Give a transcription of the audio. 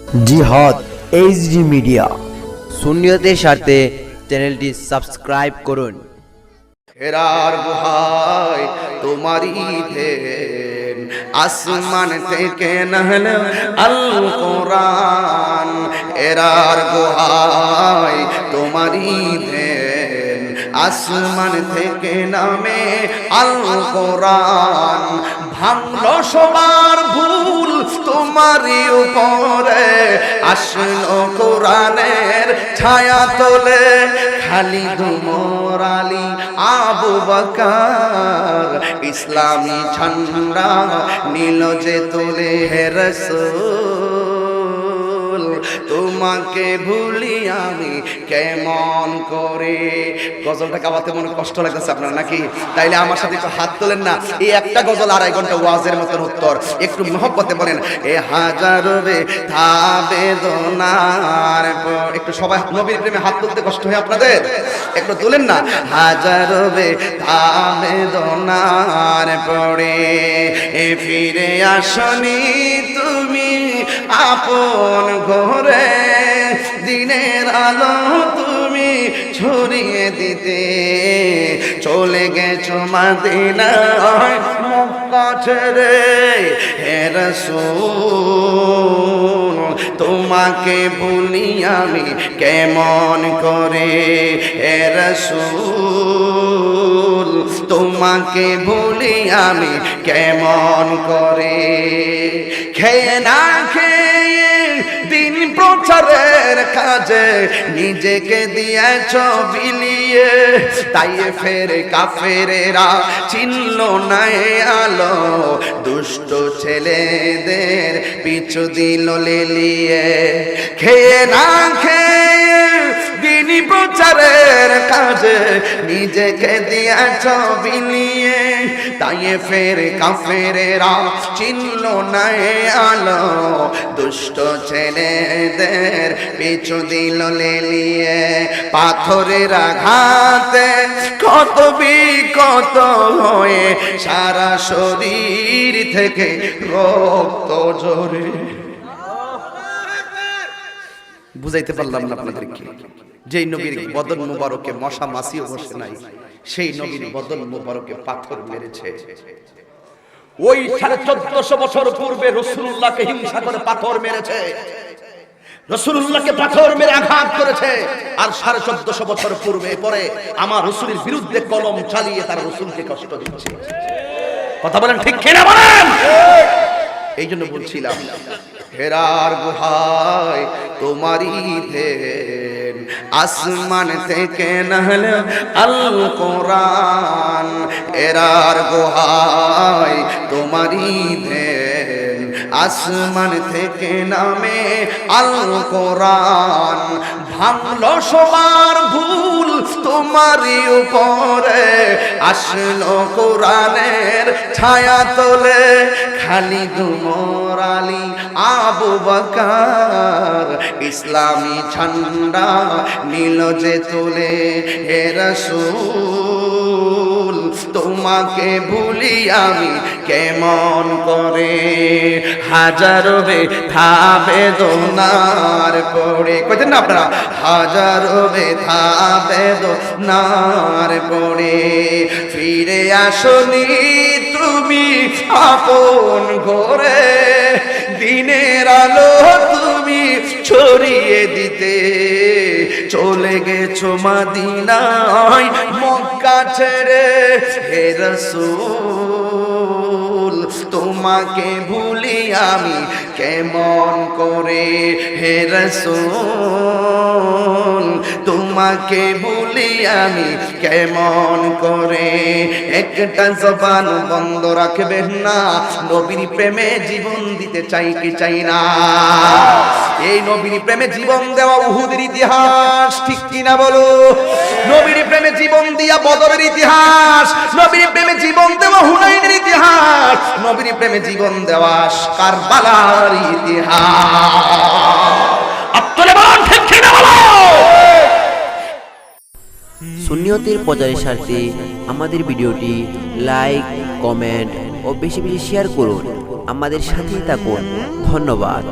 জিহাদ HD media সুন্নিয়তের স্বার্থে চ্যানেলটি সাবস্ক্রাইব করুন। হেরার গুহায় তোমারই ধ্যান, আসমান থেকে নাহলে আল কোরআন। হেরার গুহায় তোমারই ধ্যান, আসমান থেকে নামে আল কোরআন। ভাঙলো সবার ভুল তোমারই উপরে, আসলো কোরআনের ছায়া তোলে। খালিদ ওমর আলী আবু বকর ইসলামী ঝান্ডা নীল যে তোলে। হে রাসূল তোমাকে ভুলি আমি কেমন করে। গজলটা গাওয়াতে মনে কষ্ট লাগতেছে আপনার নাকি? তাইলে আমার সাথে একটু হাত তোলেন না। এই একটা গজল 2.5 ঘন্টা ওয়াজের মতন উত্তর। একটু মহব্বতে বলেন, এ হাজারো ব্যথা বেদনার পর। একটু সবাই নবীর প্রেমে হাত তুলতে কষ্ট হয় আপনাদের? একটু তোলেন না। হাজারো ব্যথা বেদনার পরে এ ফিরে আসনি তুমি আপন ঘরে, দিনের আলো তুমি ছড়িয়ে দিতে। চলে গেছো মদিনায় মক্কা ছেড়ে। হে রাসূল তোমাকে ভুলি আমি কেমন করে। হে রাসূল তোমাকে ভুলি আমি কেমন করে। খেয়ে না খেয়ে দিন প্রচারের কাজে নিজেকে দিয়েছ বিলিয়ে। তাই ফের কাফেরেরা চিনল না আলো, দুষ্ট ছেলেদের পিছু দিল লেলিয়ে। খেয়ে না খেয়ে দিন প্রচারের কাজে নিজেকে দিয়েছ বিলিয়ে। তাই ফের কাফেরেরা চিনল না আলো, দুষ্ট ছেলেদের পিছু দিল লেলিয়ে। পাথরের আঘাতে কত বিকত হয়ে সারা শরীর থেকে রক্ত ঝরে। বুঝাইতে পারলাম না আপনাদেরকে? যেই নবীর বদন মুবারকে মশা মাছিও বসে নাই, সেই নবীর বদন মুবারকে পাথর মেরেছে। ওই 1450 বছর পূর্বে রাসূলুল্লাহকে হিংসা করে পাথর মেরেছে, রাসূলুল্লাহকে পাথর মেরে আঘাত করেছে। আর 1450 বছর পূর্বে পরে আমার রাসূলের বিরুদ্ধে কলম চালিয়ে তার রাসূলকে কষ্ট দিচ্ছে। কথা বলেন ঠিক কিনা বলেন? এই জন্য বলছিলাম, হেরার গুহায় তোমারই ধ্যান, আসমান থেকে নাহলে আল কোরআন। হেরার গুহায় তোমারই ধ্যান, আসমান থেকে নামে আল কোরআন। ভাঙলো সবার ভুল তোমারই উপরে, আসলো কোরআনের ছায়া তোলে। খালিদ ওমর আলী আবু বকর ইসলামী ঝান্ডা নীল যে তোলে। হে রাসূল তোমাকে ভুলি আমি কেমন করে। হাজারো ব্যথা বেদনার পরে, কইতেন না আপনারা? হাজারো ব্যথা বেদনার পরে ফিরে আসনি তুমি আপন ঘরে, দিনের আলো তুমি ছড়িয়ে দিতে। চলে গেছো মদিনায় মক্কা ছেড়ে। হে রাসূল তোমাকে ভুলি আমি কেমন করে। হে রাসূল তোমাকে ভুলি আমি কেমন করে। একটা জবান বন্ধ রাখবেন না, নবীর প্রেমে জীবন দিতে চাই কি চাই না? এই নবীর প্রেমে জীবন দেওয়া উহুদের ইতিহাস, ঠিক কিনা বলো? নবীর প্রেমে জীবন দিয়া বদরের ইতিহাস, নবীর প্রেমে জীবন দেওয়া হুনাইনের ইতিহাস, নবীর প্রেমে জীবন দেওয়া কারবালার ইতিহাস। আপনারা বলেন ঠিক কিনা বলো? সুন্নিয়তের প্রচারের স্বার্থে আমাদের ভিডিওটি লাইক, কমেন্ট ও বেশি বেশি শেয়ার করুন। আমাদের সাথেই থাকুন। ধন্যবাদ।